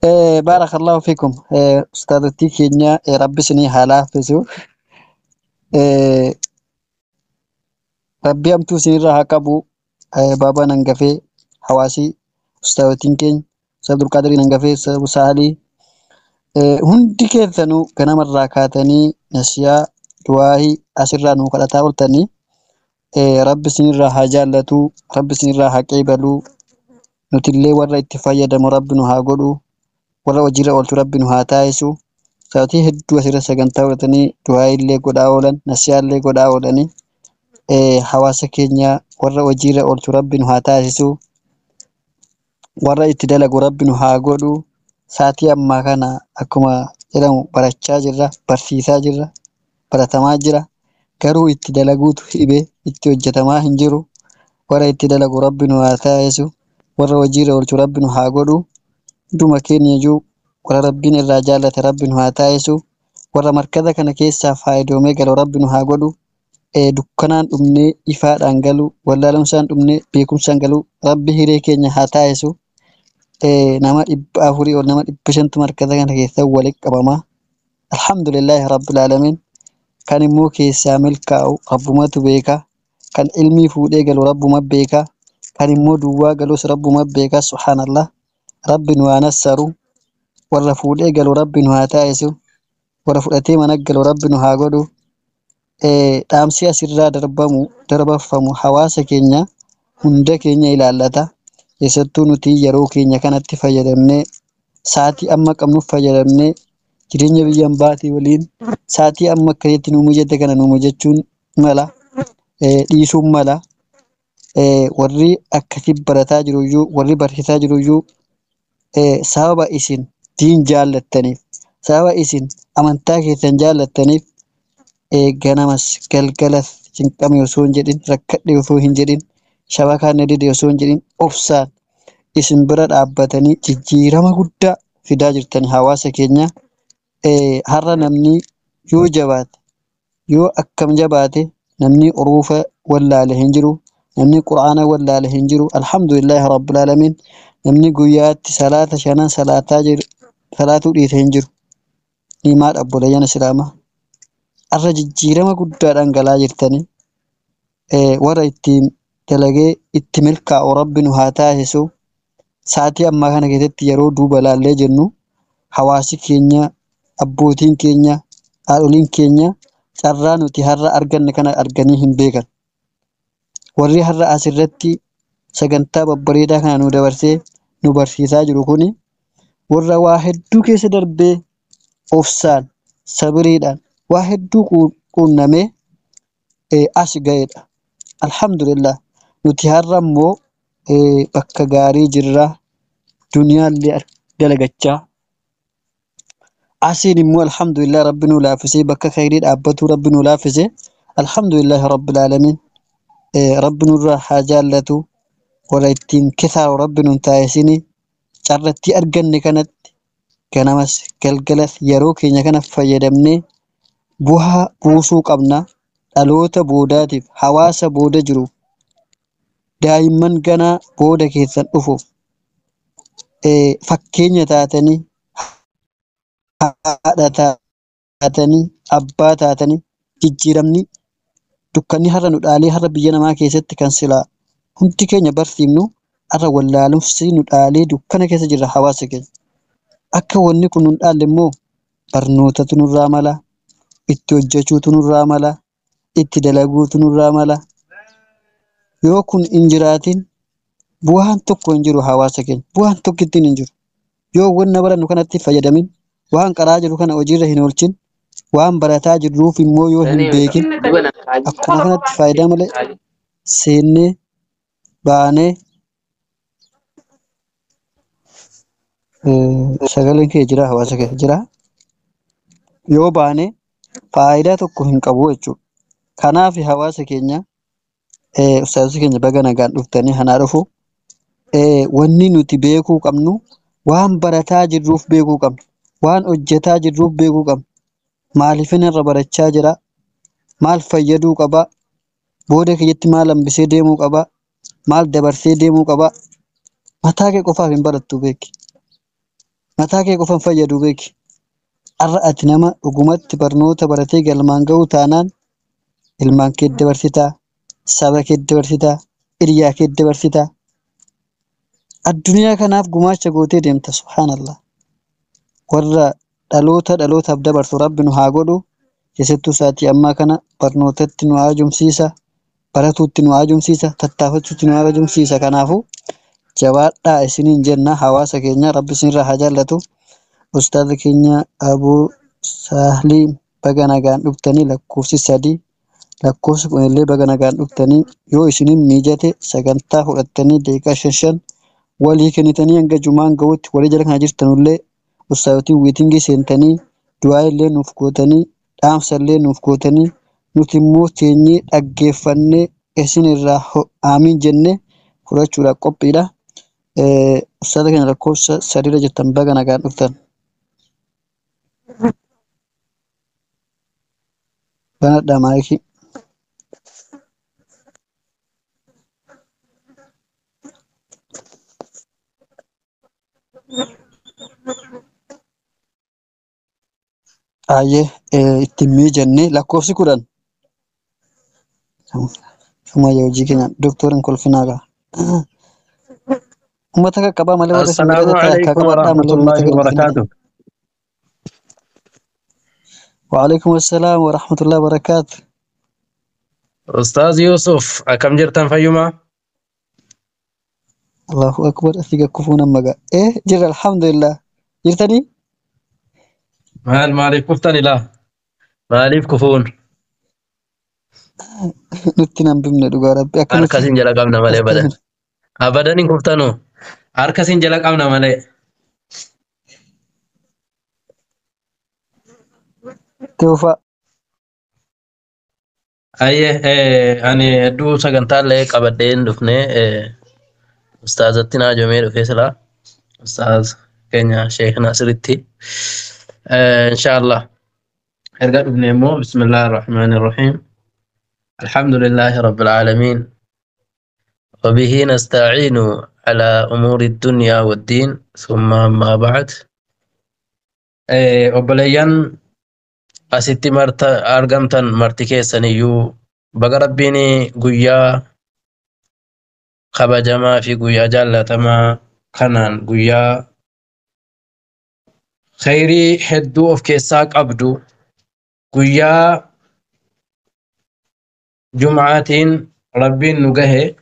بارك الله فيكم. أستاذتي كينيا ربي سني حالا فيسو. ربي أمتو سني راها كابو. بابا ننقفي حواسي أستاذتين كين سيد القادر ننقفي سيد سالي. hundi keessanuu ganamarraa kaatanii nasiyaa du'aahii asirraa nuu kadhataa ooltanii rabbi isinirraa haa jaallatu, rabbi isinirraa haa qeebaluu, nutillee warra itti fayyadamu rabbi nu haa godhu, warra hojiirra oolchu rabbi nu haa taasisu. Sa'aatii hedduu asirra sagantaa ooltanii du'aayillee godhaa oolan, nasiyaallee godhaa oolanii hawaasa keenya warra hojiirra oolchu rabbi nu haa taasisu, warra itti dalagu rabbi nu haa godhu. Sa'aatii ammaa kana akkuma jedhamu barachaa jirra, barsiisaa jirra, baratamaa jira. Garuu itti dalaguutu dhibee itti hojjetamaa hin jiru. Warra itti dalagu rabbi nu haa taasisu, warra hojiirra oolchu rabbi nu haa godhu. Hunduma keenya iyyuu warra rabbiin irraa jaallate rabbi nu haa taasisu. Warra markata kana keessaa faayidoomee galu rabbi nu haa godhu. Dukkanaan dhumnee ifaadhaan galu, wallaalumsaan dhumnee beekumsaan galu rabbi hiree keenya haa taasisu. Nama 400 ol nama 500 markata kana keessa walitti qabama. Alhamdulillahi rabbil alamin. Kan immoo keessaa milkaa'u rabbumatu beeka. Kan ilmii fuudhee galu rabbuma beeka. Kan immoo duwwaa galus rabbuma beeka. Subhaanallah. Rabbi nu haa nassaru. Warra fuudhee galu rabbi nu haa taasisu. Warra fudhatee mana galu rabbi nu haa godhu. Dhaamsi asirraa darbafamu hawaasa keenya hunda keenya ilaallata. Keessattuu nuti yeroo keenya kanatti fayyadamnee sa'aatii amma qabnuuf fayyadamnee jireenya biyya ambaatii waliin sa'aatii amma akkasitti nu mijate kana nu mijachuun mala dhiisuun mala. Warri akkasii barataa jiruyyuu warri barsiisaa jiruyyuu sababa isin diin jaallattaniif sababa isin amantaa keessan jaallattaniif ganamas galgalas cinqame osoo hin jedhin rakkadhe osoo hin jedhin shabakaan na dide osoo hin jedhin obsaan isin bira dhaabbatanii jijjiirama guddaa fidaa jirtan hawaasa keenya. Har'a namni yoo jabaate yoo akkam jabaate namni uruufa wallaale hin jiru, namni quraana wallaale hin jiru. Alhamdulillahi rabbil alamin. Namni guyyaatti salaata 5 salaataa jiru salaatuu dhiite hin jiru. Nimaadha obboleeyyan islaamaa. Har'a jijjiirama guddaadhaan galaa jirtanii warra ittiin dalagee itti milkaa'u rabbi nu haa taasisu. Sa'aatii ammaa kana keessatti yeroo duuba laallee jennu hawaasi keenya, abbootiin keenya, haadholiin keenya carraa nuti har'a arganne kana arganii hin beekan. Warri har'a asirratti sagantaa babbareedaa kana nu dabarsee nu barsiisaa jiru kuni warra waa hedduu keessa darbee obsaan sabiriidhaan waa hedduu quunnamee as ga'edha. Alhamdulillah. Nuti har'a immoo bakka gaarii jirra. Duniyaallee dalagachaa. Asiin immoo alhamdulillah rabbi nu laaffisee bakka khayrii dhaabbatu rabbi nu laaffisee. Alhamdulillah rabbil alamin. Rabbi nurraa haa jaallatu. Warra ittiin kisaaru rabbi nu taasisini. Carratti arganne kanatti ganamas galgalas yeroo keenya kana fayyadamnee bu'aa buusuu qabna. Dhaloota boodaatiif hawaasa booda jiru daa'imman ganaa booda keessan dhufuuf fakkeenya taatanii haadha taatanii abbaa taatanii jijjiiramni dukkanni har'a nu dhaalee har'a biyya namaa keessatti kan silaa hundi keenya barsiifnu har'a wallaalumsi nu dhaalee dukkana keessa jirra hawaasa keenya. Akka wanni kun nu dhaalle immoo barnootatu nurraa mala, itti hojjechuutu nurraa mala, itti dalaguutu nurraa mala. Yoo kun hin jiraatin bu'aan tokko hin jiru hawaasa keenya. Bu'aan tokkittiin hin jiru. Yoo wanna barannu kanatti fayyadamin waan qaraa jiru kana hojiirra hin oolchin waan barataa jirruuf immoo yoo hin beekin akkuma kanatti faayidaa malee seennee baanee sagaleen kee jira hawaasa keessa jira. Yoo baanee faayidaa tokko hin qabu jechuudha. Kanaaf hawaasa keenya ustaazota keenya baga nagaan dhuftanii hanaa dhufu. Wanni nuti beekuu qabnu waan barataa jirruuf beekuu qabna. Waan hojjetaa jirruuf beekuu qabna. Maaliifin irra barachaa jira? Maal fayyaduu qaba? Booda keessatti maal hambisee deemuu qaba? Maal dabarsee deemuu qaba? Mataa kee qofaaf hin barattu beeki. mataa kee qofan fayyadu beeki. Har'a ati nama dhugumatti barnoota baratee galmaan ga'uu taanaan ilmaan kee dabarsitaa, saba kee dabarsitaa, hiriyaa kee dabarsitaa. Addunyaa kanaaf gumaacha gootee deemta subhaanallah. Warra dhalootaaf dabarsu rabbi nu haa godhu. Keessattuu sa'aatii ammaa kana barnootatti nu haajomsiisa, baratuutti nu haajomsiisa, tattaafachuutti nu haajomsiisa. Kanaafuu jabaadhaa isiniin jenna hawaasa keenya rabbi isinirraa haa jaallatu. Ustaaza keenya Abuu Saahliin baga nagaan dhuftanii lakkoofsi 3 lakkoofsi kunillee baga nagaan dhuftanii yoo isiniin mijate sagantaa fudhattanii daqiiqaa 5 walii kennitanii hanga jumaan ga'utti walii jala kana jirtanullee ustaazotiin wiitingii seentanii du'aa illee nuuf gootanii dhaamsa illee nuuf gootanii nuti immoo teenyee dhaggeeffannee isin irraa aamiin jennee fudhachuudhaaf qophiidha. Ustaaza keenya lakkoofsa 3 irra jirtan baga nagaan dhuftan. Banadhaa maayikii. Ittiin miijannee lakkoofsi 10 Sumayyaa hojii keenya Dooktoriin kolfinaa qaba. Uummata qaqqabaa malee warra isin السلام bira taa'e akka عليكم qabaadhaa ورحمة malee الله uummata garbisanii. وبركاته. وعليكم السلام ورحمة الله وبركاته. أستاذ يوسف أكم جرتن فيما؟ الله أكبر أثيق كفونا مجا جرى الحمد لله جرتني مالي كفتني لا مالي كفون نتنا بمنا دوغا ربي أكنتي أركسين جلق أمنا مالي بدن كفتين أبدا إن كفتنو أركسين جلق أمنا مالي توفى أني دو سجنتال لك أبدين دفني أستاذتنا جميل فيصلة أستاذ كينيا شيخ ناصر التي إن شاء الله أرجع ابن أمه بسم الله الرحمن الرحيم الحمد لله رب العالمين وبه نستعين على أمور الدنيا والدين ثم ما بعد أبليان أستي أرجمتن مرتكي سنيو بقربيني قويا خبجما في قويا جالتما كنان قويا خيري حدو أف كيساك أبدو قويا جمعاتين ربين نجهه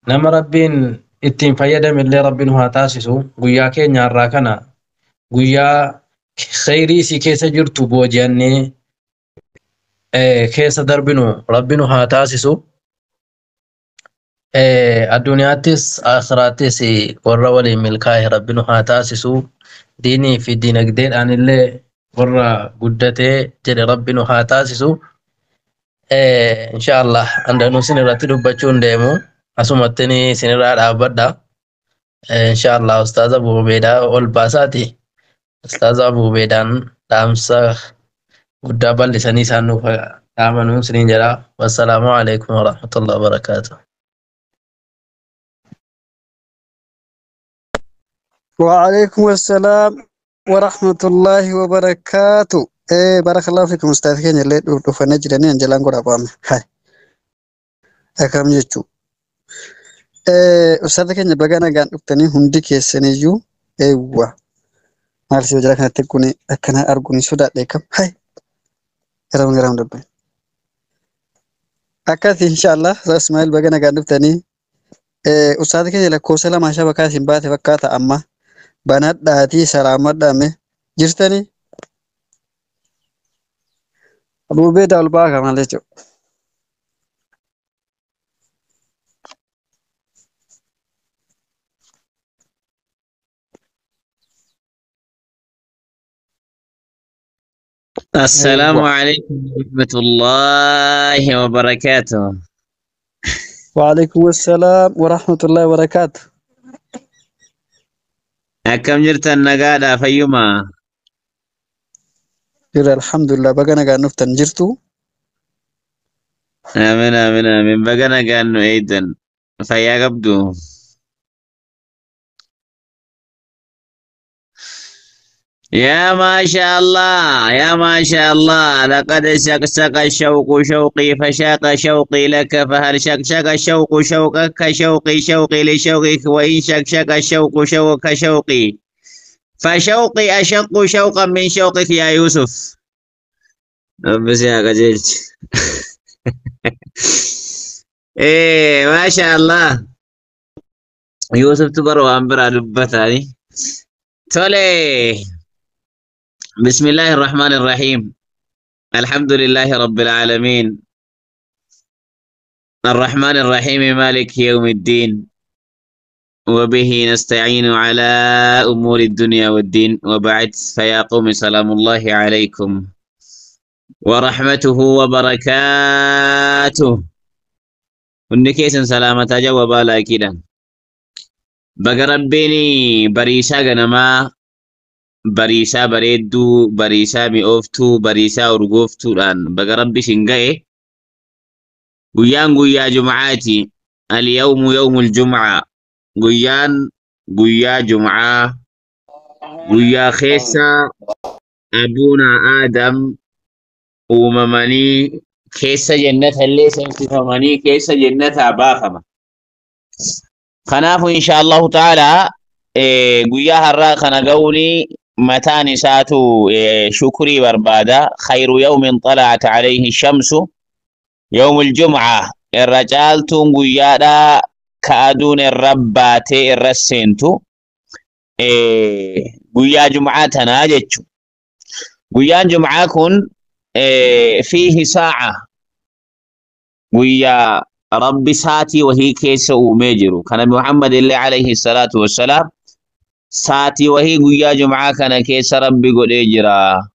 نما ربين اتين فيدا من اللي ربين هو تاسسو قويا كين راكنا قويا خيري سي كيس جرتو بوجاني كيس دربنو ربين هو تاسسو الدنياتس آخراتس ورا ولي ملكاه ربين هو تاسسو ديني في دينك دين عن اللي ورا قدته جري ربين هو تاسسو إن شاء الله عندنا سنة راتب بچون ديمو أسمعتني سنة رات أبدا إن شاء الله أستاذ أبو بيدا والباساتي أستاذ أبو بيدان دامسا قدابا لساني سانو فآمنون سنين جرا والسلام عليكم ورحمة الله وبركاته. وعليكم السلام ورحمة الله وبركاته. بارك الله فيكم أستاذ كينيا اللي دفنا جراني أنجلان قد أبام هاي أكرم يجو أستاذ كينيا بغانا غان أبتني هندي كيسانيجو إيوا مالسي وجراك نتكوني أكنا أرغوني سودا ليكم هاي رام ربي أكاثي إن شاء الله إسماعيل بغانا غان أبتني أستاذ كينيا لكوسلا ما شابه كاسي باتي فكاتا أما بنات داتي سلامات دامي جرتني أبو بيدا والباقة ماليجو السلام أيوة عليكم ورحمة الله وبركاته. وعليكم السلام ورحمة الله وبركاته. أكم جرت النقادة فيما؟ جرى الحمد لله بغانا غان نفتن جرتو آمين آمين آمين بقنا قانو إيدن فيا قبدو يا ما شاء الله يا ما شاء الله لقد شقشق الشوق شوقي فشاق شوقي لك فهل شقشق الشوق شوقك شوقي شوقي لشوقك وإن شقشق الشوق شوقك شوقي فشوقي أشق شوقا من شوقك يا يوسف. بس يا قجلت. إيه ما شاء الله يوسف تبرو أمبرا دبتاني تولي. بسم الله الرحمن الرحيم الحمد لله رب العالمين الرحمن الرحيم مالك يوم الدين وبه نستعين على أمور الدنيا والدين وبعد فيا قوم سلام الله عليكم ورحمته وبركاته. ونكيس سلامة جوابا لاكدا بقربيني بريسا غنما بريسا بريدو بريسا مئوفتو بريسا ورغوفتو الآن بقربي شنقائي قيا جمعاتي اليوم يوم الجمعة قيا جمعة قيا خيسا أبونا آدم وممني كيسا جنة اللي سنتفمني كيسا جنة أبافما خنافو إن شاء الله تعالى قيا هرا خنقوني متى ساتو شكري بربادا خير يوم طلعت عليه الشمس يوم الجمعة الرجال قيادا كادون الرباتي الرسينتو قيا جمعة تناجتشو قيا جمعة كن فيه ساعة قيا ربي ساتي وهي كيس وميجرو كان محمد اللي عليه الصلاة والسلام ساتي وهي قيا جمعة كان كيس ربي قد اجرا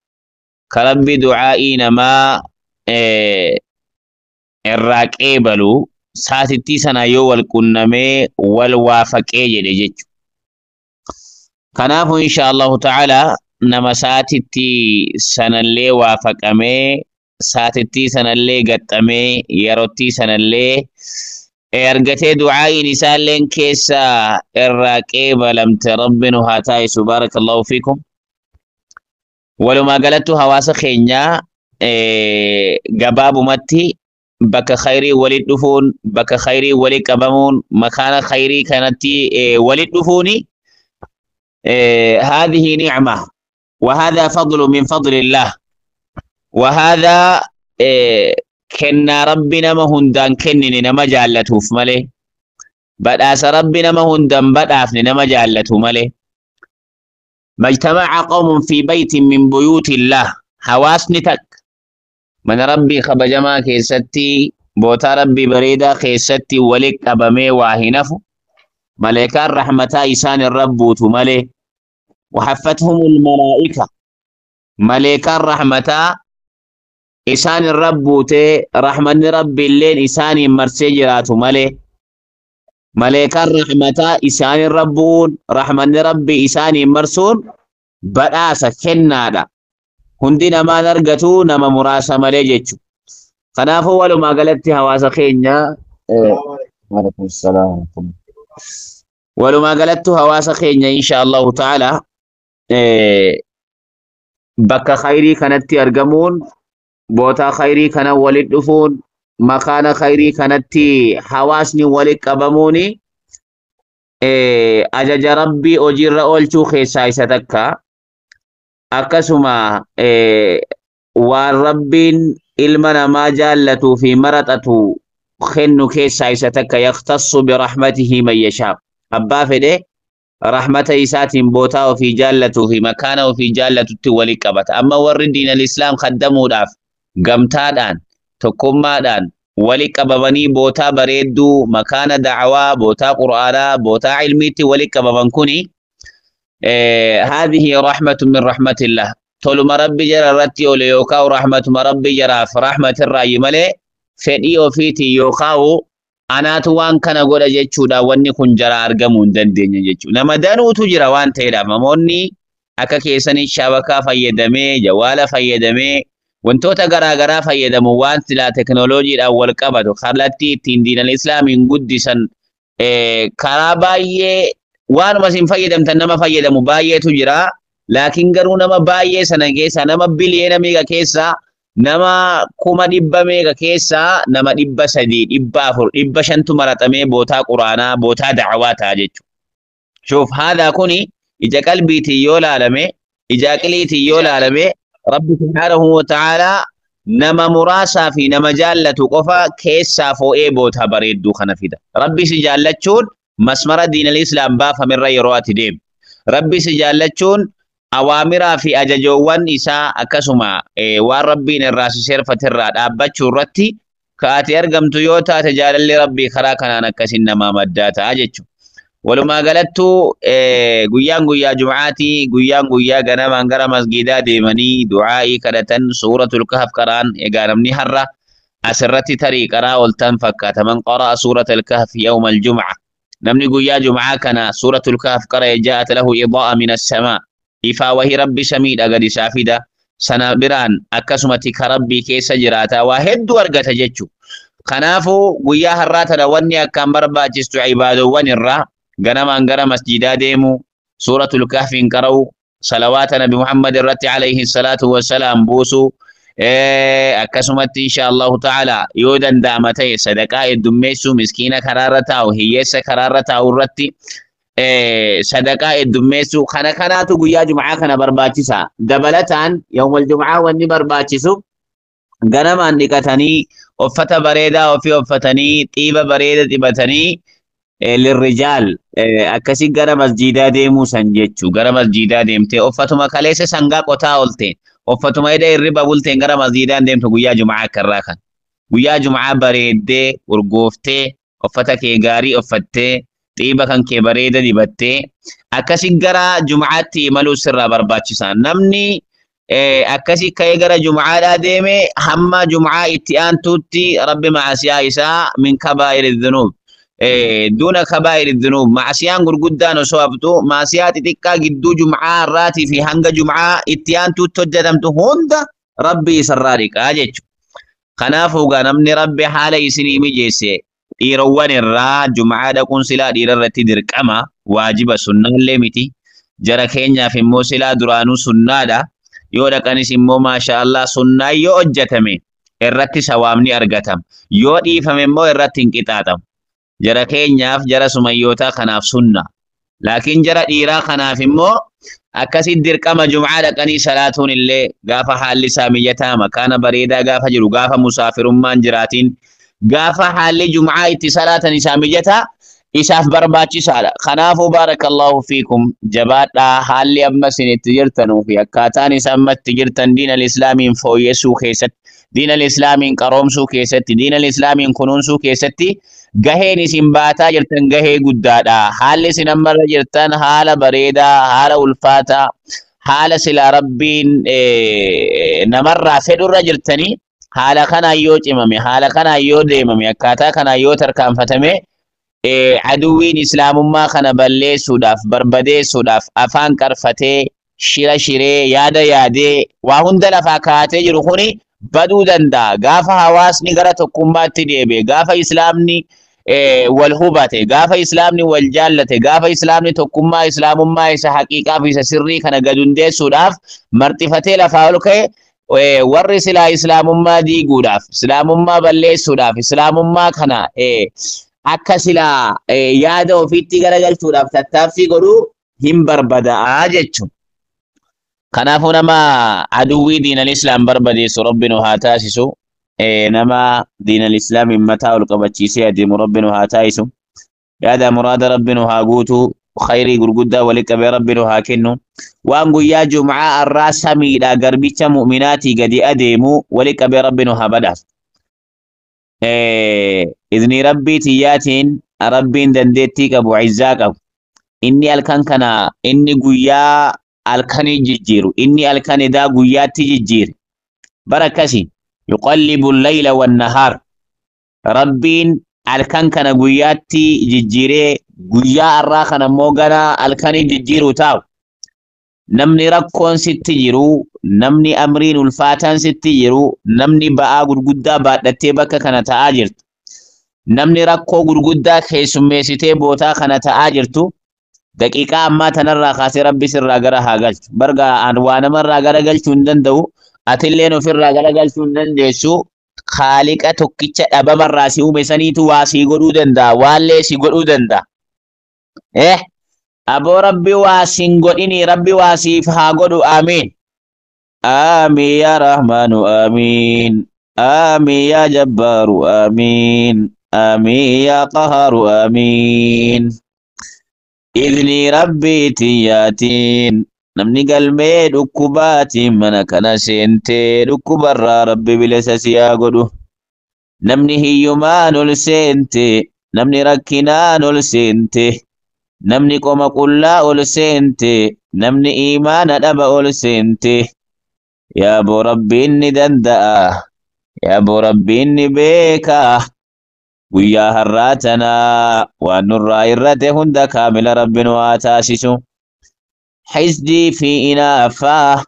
كربي دعائي نما الراك ايبلو ساتي تيسنا يو والكنمي والوافق ايجي جيجو كنافو إن شاء الله تعالى نما ساتي سنة اللي وافق امي ساتي سنة اللي قطمي يروتي سنة اللي ارغتي دعائي نسالين كيسا الراقب لم تربنو هاتاي سبارك الله فيكم. ولما قالتو هواس خينيا قباب متي بك خيري ولد دفون بك خيري ولد قبمون مكان خيري كانتي ولد دفوني هذه نعمة وهذا فضل من فضل الله وهذا كنا ربنا ما هندان كنني نما جالته فمله بدأس ربنا ما هندان بدأفني نما جالته مله. ما اجتمع قوم في بيت من بيوت الله حواس نتك من ربي خبجما كيستي بوتا ربي بريدا كيستي ولك أبمي واهنفو ملائكة رحمتا إسان الرب تمله وحفتهم الملائكة ملائكة رحمتا إسان الرب تي رحمن ربي اللين إسان مرسجرات ملي ملائكة رحمتا إسان الربون رحمن ربي إسان مرسون بدأس كنادا هندنا ما نرغتو نما مراسة ملي جيتشو خنافو ولو ما قلت هواس خينيا وعليكم السلام ولو ما قلت هواس خينيا إن شاء الله تعالى بك خيري كانت أرقمون بوتا خيري كان ولد دفون مكان خيري كانت حواسني ولد قبموني أجج ربي أجر أولتو خيساي ستكا أكسما والربين إلمنا ما جالتو في مرتتو خنو خيساي ستكا يختص برحمته من يشاء أبا فده رحمة إسات بوتا وفي جالتو في مكان وفي جالتو تولي قبت أما وردين الإسلام خدموا داف gamtaadhaan tokkummaadhaan wali qabamanii bootaa bareedduu makaana da'awaa bootaa qur'aanaa bootaa ilmiitti wali qabaman kuni هذه رحمة من رحمة الله تولما ربي جرى رتي وليوكاو رحمة ربي جرى فرحمة الرأي ملي فدي وفيتي يوكاو أنا توان كان قول جيتشو دا واني كن جرى أرقمون دندين جيتشو نما دانو تجرى وان تيدا مموني أكا كيساني شابكا فيدمي جوالا فيدمي wantoota garaagaraa fayyadamu waan silaa teknooloojiidhaan wal qabatu kallattii ittiin diinal islaamiin guddisan karaa baay'ee waanuma isin fayyadamtan nama fayyadamu baay'eetu jira laakiin garuu nama baay'ee sana keessa nama biliyeena meeqa keessa nama 100,000 meeqa keessa nama 300 400 500 maratamee bootaa quraanaa bootaa da'awaa ta'a jechuudha. شوف هذا كوني إجا قلبي تيو لالمي إجا قلي تيو لالمي رب سبحانه وتعالى نما مراسا في نما جالة قفا كيسا فو إيبوتها بريدو خنفيدا ربي سجالتشون مسمر دين الإسلام بافا من رأي روات ديم ربي سجالتشون أوامرا في أججوان إساء أكسما وان ربي نراس سيرفة الراد أبتشو رتي كاتي أرقم تويوتا تجال اللي ربي خراكنا نكسن نما مداتا أججو walumaa galattu guyyaan guyyaa jum'aati guyyaan guyyaa ganamaan gara masgiidaa deemanii du'aa'ii kadhatan suuratul kahf qaraan egaa namni har'a asirratti tarii qaraa oltan fakkaata man qara'a suuratul kahf yawma aljum'a namni guyyaa jum'aa kana suuratul kahf qara'e ja'at lahu idaa'a min as-samaa ifaa wahi rabbi samiidha gadi isaa fida sana biraan akkasumatti ka rabbii keessa jiraata waa hedduu argata jechu kanaafuu guyyaa har'aa tana wanni akkaan barbaachistu ibaadowwan irraa ganamaan gara masjidaa deemu suuratul kahfiin qara'u salawaata nabi muhammad irratti alayhi salaatu wassalaam buusu akkasumatti insha allahu ta'ala yoo danda'ama ta'e sadaqaa heddummeessu miskiina karaarra taa'u hiyyeessa karaarra taa'u irratti sadaqaa heddummeessu kana kanaatu guyyaa jum'aa kana barbaachisa dabalataan yawmal jum'aa wanni barbaachisu ganamaan dhiqatanii uffata bareedaa ofii uffatanii xiiba bareeda dibatanii للرجال akkasi gara masjidaa deemuu san jechu gara masjidaa deemte uffatuma kaleessa sangaa qotaa olte uffatuma ida irriba bulteen gara masjidaa deemtu guyyaa jum'aa karraa kan guyyaa jum'aa bareeddee urgooftee uffata kee gaarii uffattee xiiba kan kee bareeda dibattee akkasi gara jum'aatti imaluu sirraa barbaachisa namni akkasi ka'ee gara jum'aadhaa deeme hamma jum'aa itti aantuutti rabbi maasiyaa isaa min kabaa'iri dhunub دون كبائر الذنوب معصيان غرغدان وسوابتو معصيات تقا جدو جمعة راتي في هنگ جمعة اتيان تتجدمتو هند ربي سرارك اجج خنافو غنمني ربي حال يسني مجيسي إيروان الرا جمعة دكون سلا ديررتي درقما واجب سنة الليمتي جرى كينيا في موسلا درانو سنة دا يودا كانس مو ما شاء الله سنة يو اجتمي الرتي سوامني ارغتم يو ديفم مو الرتي انقطاتم jara keenyaaf jara sumayyootaa kanaaf sunna laakiin jara dhiiraa kanaaf immoo akkasi dirqama jum'aa dhaqanii salaatuun illee gaafa haalli isaa mijataa makaana bareedaa gaafa jiru gaafa musaafirummaan jiraatiin gaafa haalli jum'aa itti salaatan isaa mijataa isaaf barbaachisaadha kanaafuu baarakallahu fiikum jabaadhaa haalli amma isin itti jirtanuu fi akkaataan isa amma itti jirtan diina al-islaamiin fooyyessuu keessatti diina al-islaamiin qaroomsuu keessatti diina al-islaamiin kunuunsuu keessatti gaheen isin baataa jirtan gahee guddaadha haalli isin ammarra jirtan haala bareedaa haala ulfaataa haala silaa rabbiin namarraa fedhurra jirtanii haala kanaan yoo cimame haala kanaan yoo deemame akkaataa kanaan yoo tarkaanfatame aduwwiin islaamummaa kana balleessuudhaaf barbadeessuudhaaf afaan qarfatee shira shiree yaada yaadee waa hunda lafaa kaatee jiru kuni baduu danda'a gaafa hawaasni gara tokkummaatti deebi'e gaafa islaamni wal hubate gaafa islaamni wal jaallate gaafa islaamni tokkummaa islaamummaa isa haqiiqaa fi isa sirrii kana gadundeessuudhaaf marxifatee lafaa ol ka'e warri silaa islaamummaa diiguudhaaf islaamummaa balleessuudhaaf islaamummaa kana akka silaa yaada ofiitti garagalchuudhaaf tattaaffii godhuu hin barbada'a jechuudha. Kanaafuu nama aduwwii diinal islaam barbadeessu rabbinu haa taasisu nama diinal islaam himmataa ol qabachiisee adeemu rabbinu haa taasisu yaada muraada rabbinu haa guutu khayrii gurguddaa wali qabee rabbinu haa kennu waan guyyaa jum'aa arraa samiidha garbicha mu'minaatii gadi adeemu wali qabee rabbinu haa badhaasu idni rabbii tiyyaatiin rabbiin dandeettii qabu izzaa qabu inni halkan kana inni guyyaa alkani jijjiru inni alkani da guyyaatti jijjiire barakasi yuqallibu al-layla wan-nahar rabbiin alkan kana guyyaatti jijjiire guyyaa arraa kana immoo gara alkani jijjiru taa'u namni rakkoon sitti jiru namni amriin ulfaataan sitti jiru namni ba'aa gurguddaa baadhattee bakka kana ta'aa jirtu namni rakkoo gurguddaa keessummeessitee bootaa kana ta'aa jirtu daqiiqaa ammaa tanarraa kaasee rabbi sirraa gara haa galchu. Barga waa namarraa gara galchuu hin danda'u. Atilleen ofirraa gara galchuu hin dandeessu. Khaaliqa tokkicha dhabamarraa si uume saniitu waa sii godhuu danda'a. Waallee si godhuu danda'a. Aboo rabbi waa sin godhini rabbi waa siif haa godhu. Amiin. Amiin yaa Rahmaanu amiin. Amiin yaa Jabbaaru amiin. Amiin yaa Qahaaru amiin. Idni rabbiitiin yaatiin. Namni galmee dhukkubaatiin mana kana seentee dhukkubarraa rabbi bilisa si haa godhu. Namni hiyyumaan ol seente, namni rakkinaan ol seente, namni qoma qullaa ol seente, namni iimaana dhaba ol seente. Yaa boo rabbiin ni danda'a, yaa boo rabbiin ni beeka. Guyyaa har'aa tanaa waan nurraa irrate hunda kaamila rabbi nu haa taasisu. Xisdii fi inaafaa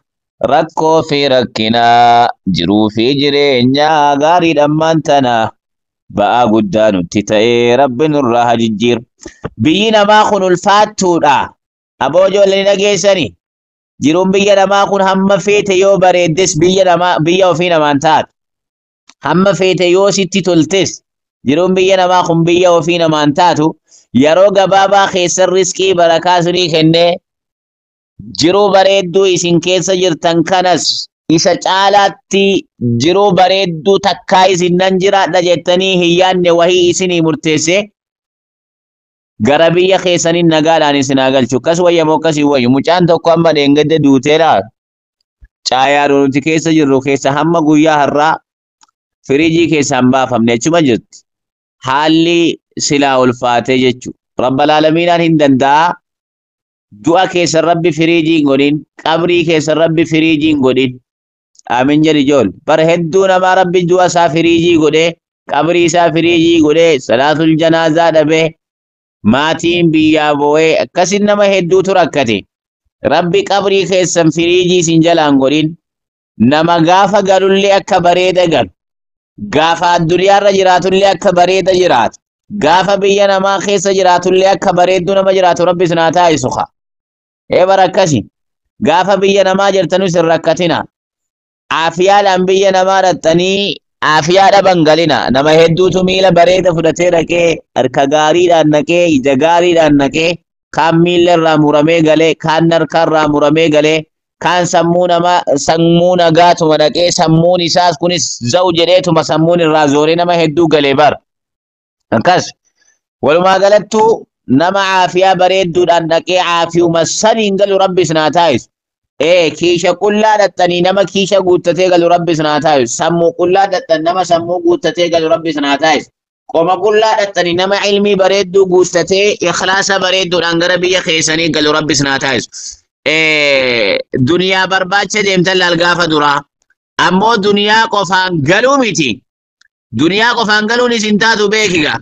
rakkoo fi rakkinaa jiruu fi jireenyaa gaarii dhammaan tanaa ba'aa guddaa nutti ta'ee rabbi nurraa haa jijjiiru. Biyyi namaa kun ulfaattuudha. Aboo ijoolleen dhageessani. Jiruun biyya namaa kun hamma feete yoo bareeddes biyya ofii namaan taatu. Hamma feete yoo sitti toltes jiruun biyya namaa kun biyya ofii namaan taatu. Yeroo gabaabaa keessa riskii barakaa sunii kennee jiruu bareedduu isin keessa jirtan kanas isa caalaatti jiruu bareedduu takkaa isin nan jiraadha jettanii hin yaadne wahii isinii murteesse gara biyya keessaniin nagaadhaan isin haa galchu. Akkas wayyamoo akkasii wayyu. Mucaan tokko amma dheengadde duuteedha. Caayaa nuti keessa jirru keessa hamma guyyaa har'aa firiijii keessaan baafamne achuma jirti. Haalli silaa ulfaatee jechuudha. Rabbal aalamiinaan hin danda'a. Du'a keessa rabbi firiijiin godhin, qabrii keessa rabbi firiijiin godhin. Aamin jedhi ijool. Bara hedduu namaa rabbi du'a isaa firiijii godhee, qabrii isaa firiijii godhee, salaatul janaazaa dhabee, maatiin biyyaa boo'ee akkasin nama hedduutu rakkate. Rabbi qabrii keessan firiijii isin jalaan godhin. Nama gaafa galullee akka bareeda galu. Gaafa addunyaarra jiraatullee akka bareeda jiraatu. Gaafa biyya namaa keessa jiraatullee akka bareeddu nama jiraatu rabbi isin haa taasisu. Bara akkasi gaafa biyya namaa jirtanu isin rakkatina. Aafiyaadhaan biyya namaa dhattanii aafiyaa dhaban galina. Nama hedduutu miila bareeda fudhatee dhaqee harka gaariidhaan naqee ija gaariidhaan naqee kaan miila irraa muramee galee kaan harka irraa muramee galee kaan sammuu nagaatuma dhaqee sammuun isaas kunis za'u jedheetuma sammuun irraa zooree nama hedduu galee bara. Akkas walumaa galattuu nama aafiyaa bareedduudhaan dhaqee aafiyuma saniin galu rabbi isin haa taasisu. Kiisha qullaa dhattanii nama kiisha guuttatee galu rabbi isin haa taasisu. Sammuu qullaa dhattan nama sammuu guuttatee galu rabbi isin haa taasisu. Qoma qullaa dhattanii nama ilmii bareedduu guuttatee ikhlaasa bareedduudhaan gara biyya keessanii galu rabbi isin haa taasisu. Duniyaa barbaacha deemtan laal gaafa duraa. Ammoo duniyaa qofaan galuu miti. Duniyaa qofaan galuun isin taatu beekiga.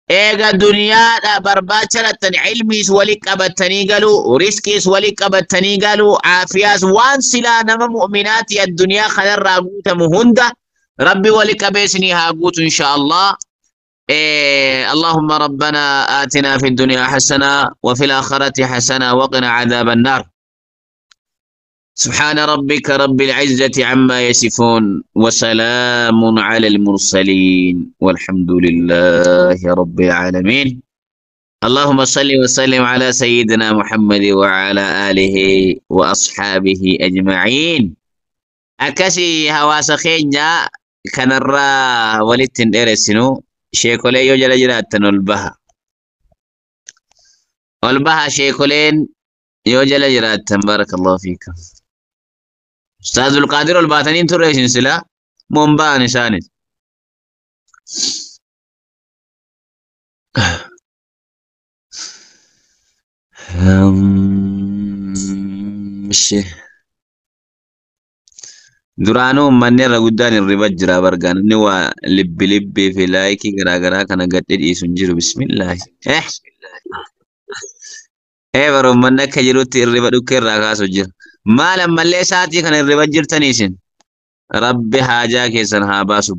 Eega duniyaa barbaacha dhattan ilmiis waliin qabatanii galu, riskiis waliin qabatanii galu, aafiyaas waan silaa nama mu'minaati addunyaa kanarraa guutamu hunda rabbi waliin qabeessinii haa guutu inshaallah. اللهم ربنا آتنا في الدنيا حسنة وفي الآخرة حسنة وقنا عذاب النار. سبحان ربك رب العزة عما يصفون وسلام على المرسلين والحمد لله رب العالمين. اللهم صل وسلم على سيدنا محمد وعلى آله وأصحابه أجمعين. أكسي هواس خينيا كان الرا ولتن إرسنو شيكولي يوجد جراتن والبها شيكولين يوجد جراتن. بارك الله فيكم. أستاذ القادر الباطنين تريشن سلا منبا نساني. Duraanuu uummanni irra guddaan hirriba jira bargaan inni waa libbi fi laayikii garaagaraa kana gadhee dhiisu hin jiru. Bismillaahi. Bara uummanni akka jirutti hirriba dhukkee irraa kaasu jira. Maal ammallee sa'aatii kana hirriba jirtanii isin? Rabbi haajaa keessan haa baasu.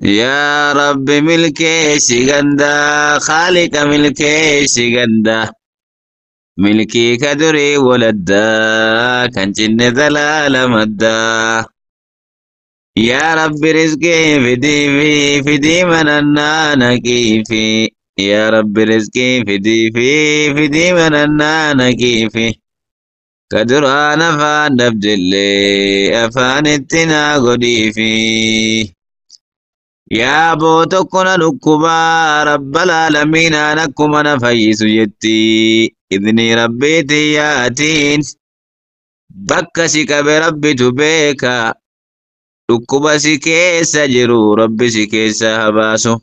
يا رب ملكي سيغندا خالق ملكي سيغندا ملكي كدري ولدا كان جن ذلال مدا يا رب رزقي في دي من النانا كيفي يا رب رزقي في دي من النانا كيفي كدر أنا فان نبدلي أفان التنا قديفي يا بوتو كنا نكبا رب العالمين أنا كما نفيس جتي إذني ربي تياتين بكسك بربي تبيكا نكبا سكيسا جرو ربي سكيسا هباسو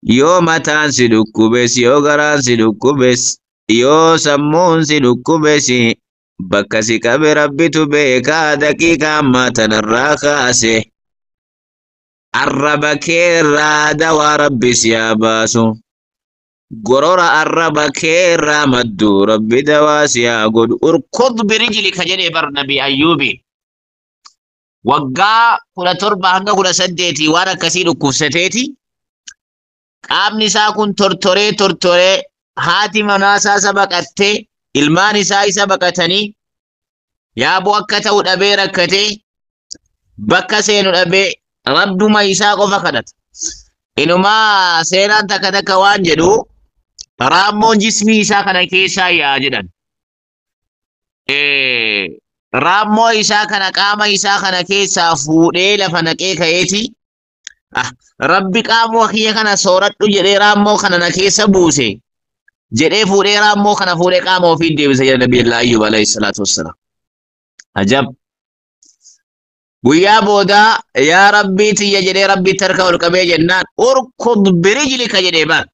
يوم تانسي نكبس يو غرانسي نكبس يو سمونسي نكبس بكسك بربي تبيكا دقيقة ما تنراخاسي arraba keerraa dawaa rabbi siyaa baasu gorora arraba keerraa maddu rabbi dawaa siyaa godhu urkud birijlika jedhee bar nabi ayyuubi waggaa 17 hanga 18 waan akkasii dhukkubsateeti qaamni isaa kun tortoree haati manaasaa isa baqattee ilmaan isaa isa baqatanii yaaboo akka ta'u dhabee rakkatee bakka seenu dhabee Rabduma isaa qofa kadhata. Inumaa seenaan takka waan jedhu raammoon jismii isaa kana keessaa yaa jedhan. Raammoo isaa kana qaama isaa kana keessaa fuudhee lafa naqee ka'eeti. Rabbi qaamoo kiyya kana sooradhu jedhee raammoo kana na keessa buuse. Jedhee fuudhee raammoo kana fuudhee qaama ofii deebise jedha Nabiyyi Ayyuub alayhi salaatu wassalaam. Ajab. Guyyaa booda yaa rabbii tiyya jedhee rabbii tarka ol qabee jennaan urkud birijlika jedhee baan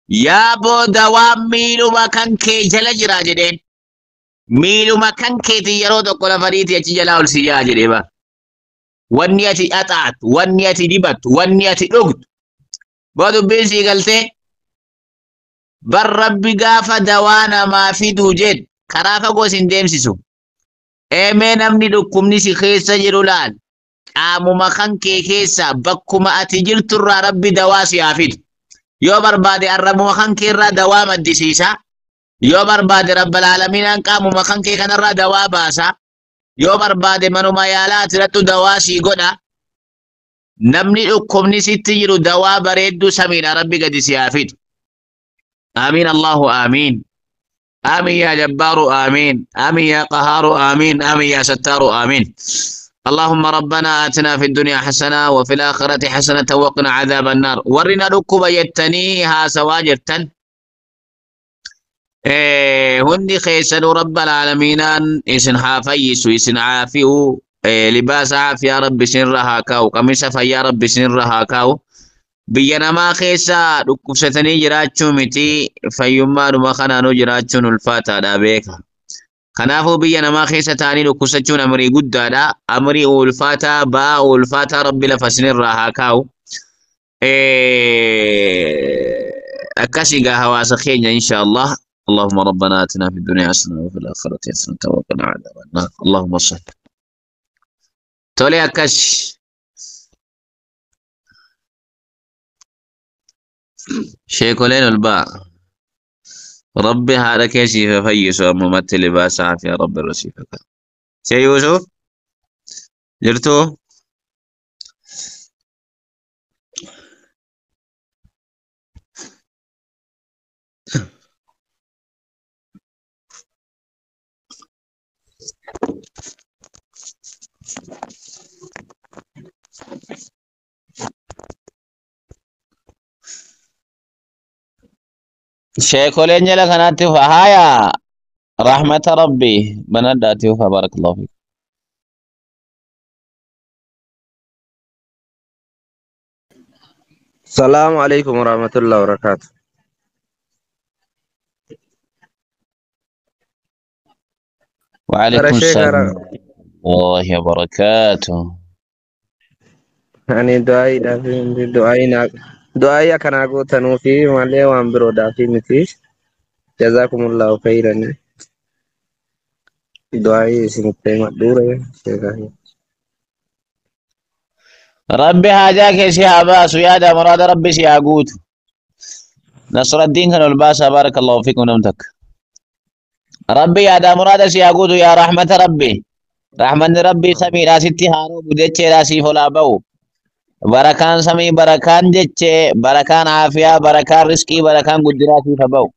yaa booda waan miiluma kan kee jala jira jedheen miiluma kan keeti yeroo tokko lafariiti achi jalaa ol siyyaa jedhee baan wanni ati axaatu wanni ati dibattu wanni ati dhugdu boo dubbiin sii galtee bar rabbi gaafa dawaa namaa fiduu jedhu karaa fagoo sin deemsisu. Eme namni dhukkubni si keessa jiru laal qaamuma kan kee keessa bakkuma ati jirturraa rabbi dawaa si haa fidu yoo barbaade arrabuma kan kee irraa dawaa maddisiisa yoo barbaade rabbal aalamiinaan qaamuma kan kee kanarraa dawaa baasa yoo barbaade manuma yaalaa atirattu dawaa sii godha namni dhukkubni sitti jiru dawaa bareedduu samiidha rabbi gadi si haa fidu amiin allahu amiin آمين يا جبار آمين آمين يا قهار آمين آمين يا ستار آمين اللهم ربنا آتنا في الدنيا حسنة وفي الآخرة حسنة وقنا عذاب النار ورنا ركب يتنيها سواجرتن هندي خيسن رب العالمين إسن حافيس إسن عافيو لباس عافية رب سنرها كاو قميص فيا رب سنرها كاو biyya namaa keessa dhukkubsatanii jiraachuu miti fayyummaadhuma kanaanuu jiraachuun ulfaataadha beeka. Kanaafuu biyya namaa keessa ta'anii dhukkubsachuun amrii guddaadha. Amrii ulfaataa ba'aa ulfaataa rabbi lafa sinirraa haa kaa'u. Akkasii gaa hawaasa keenya insha Allah. اللهم ربنا آتنا في الدنيا حسنة وفي الآخرة حسنة وقنا عذاب النار اللهم صل. تولي أكش شيكولين الباء ربي هذا كيسي ففيس وممثل لباس عافية رب الرسيفك سي يوسف جرتو شيكولين جلا كانت فهايا رحمة ربي بنداتي فبارك الله فيك السلام عليكم ورحمة الله وبركاته. وعليكم ترى شيخ السلام ورحمة الله وبركاته. يعني دعائي كان أقول تنوفي مالي وأمبرو دافي متيش جزاكم الله خيرا دعائي سنتين مدورة شيخ ربي حاجاك سيها باس ويا مراد ربي سيها قوت. نصر الدين كانوا الباسا بارك الله فيكم نمتك. ربي يا مراد سيها قوت يا رحمة ربي. رحمن ربي سمي راسيتي هارو بديتشي راسي فلا بو. بركان سمي بركان جتشي بركان عافية بركان رزقي بركان قدراتي فبو.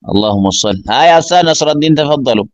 اللهم صل. هاي أستاذ نصر الدين تفضلوا.